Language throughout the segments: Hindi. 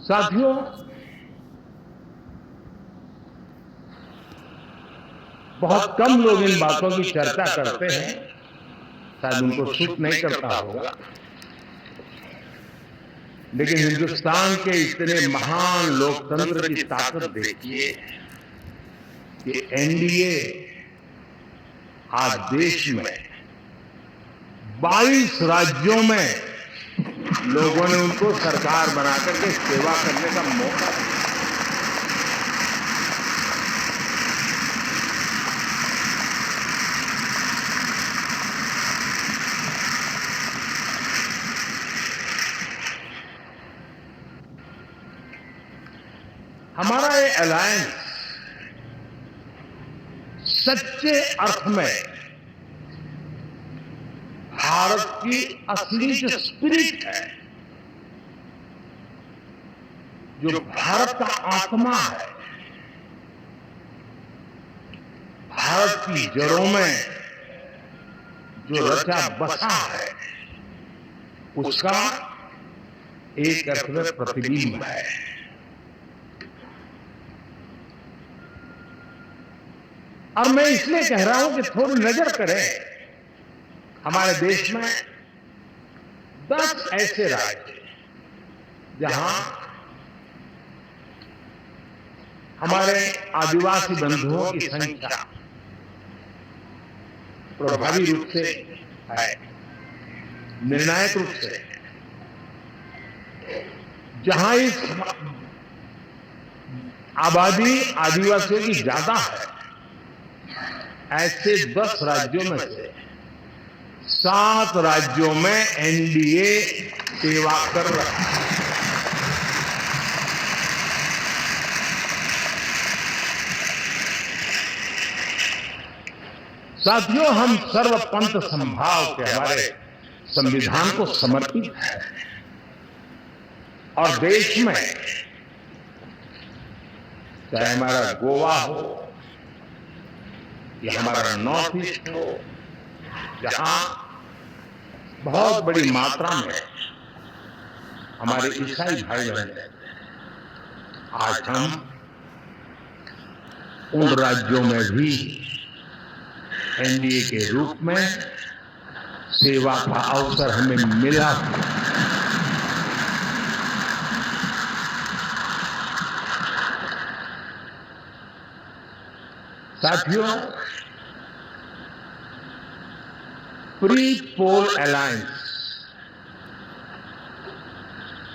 साथियों, बहुत कम लोग इन बातों की चर्चा करते हैं, शायद उनको सूट नहीं करता होगा, लेकिन हिंदुस्तान के इतने महान लोकतंत्र की ताकत देखिए कि एनडीए आज देश में 22 राज्यों में लोगों ने उनको सरकार बनाकर के सेवा करने का मौका दिया। हमारा ये अलायंस सच्चे अर्थ में भारत की असली जो स्पिरिट है, जो भारत का आत्मा है, भारत की जड़ों में जो रचा बसा है, उसका एक अर्थ में प्रतिबिंब है। और मैं इसलिए कह रहा हूं कि थोड़ी नजर करें, हमारे देश में 10 ऐसे राज्य जहां हमारे आदिवासी बंधुओं की संख्या प्रभावी रूप से है, निर्णायक रूप से, जहां इस आबादी आदिवासियों की ज्यादा है, ऐसे 10 राज्यों में से 7 राज्यों में एनडीए सेवा कर रहा है। साथियों, हम सर्वपंथ संभाव के हमारे संविधान को समर्पित है और देश में चाहे हमारा गोवा हो या हमारा नॉर्थ ईस्ट हो, जहां बहुत बड़ी मात्रा में हमारे ईसाई भाई बहन रहते हैं, आज हम उन राज्यों में भी एनडीए के रूप में सेवा का अवसर हमें मिला। साथियों, प्री पोल अलायंस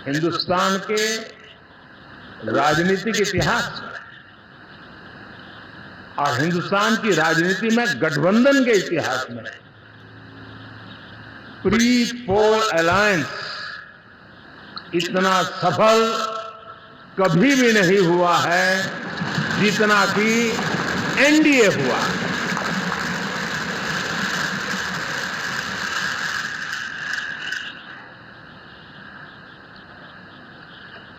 हिंदुस्तान के राजनीतिक इतिहास में और हिंदुस्तान की राजनीति में गठबंधन के इतिहास में प्री पोल अलायंस इतना सफल कभी भी नहीं हुआ है जितना कि एनडीए हुआ।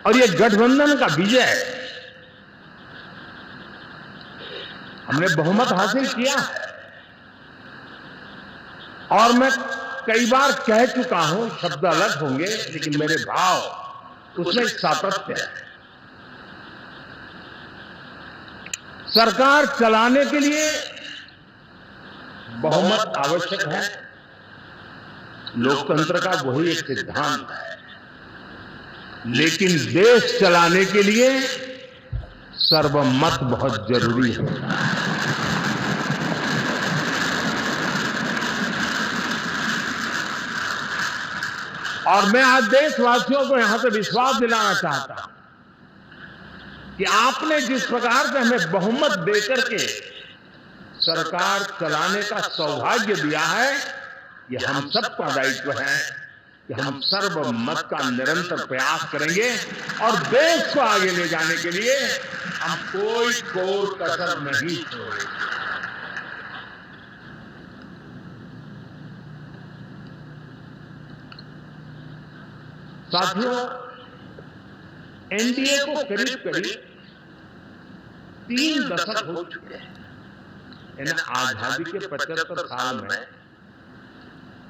और ये गठबंधन का विजय, हमने बहुमत हासिल किया है और मैं कई बार कह चुका हूं, शब्द अलग होंगे लेकिन मेरे भाव उसमें सातत्य है। सरकार चलाने के लिए बहुमत आवश्यक है, लोकतंत्र का वही एक सिद्धांत है, लेकिन देश चलाने के लिए सर्वमत बहुत जरूरी है। और मैं आज देशवासियों को यहां से विश्वास दिलाना चाहता हूं कि आपने जिस प्रकार से हमें बहुमत देकर के सरकार चलाने का सौभाग्य दिया है, ये हम सबका दायित्व है कि हम सर्वमत का निरंतर प्रयास करेंगे और देश को आगे ले जाने के लिए हम कोई कोर कसर नहीं छोड़ेंगे। साथियों, एनडीए को करीब करीब 3 दशक हो चुके हैं। यानी आजादी के 75 साल में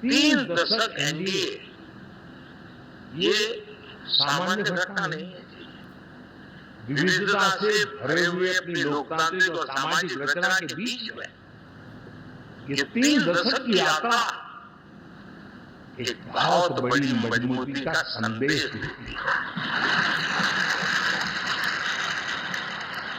3 दशक एनडीए, ये सामान्य घटना नहीं है। विविधता से भरे हुए अपनी लोकतांत्रिक और सामाजिक रचना के बीच में ये 3 दशक की यात्रा एक बहुत बड़ी मजबूती का संदेश देती है।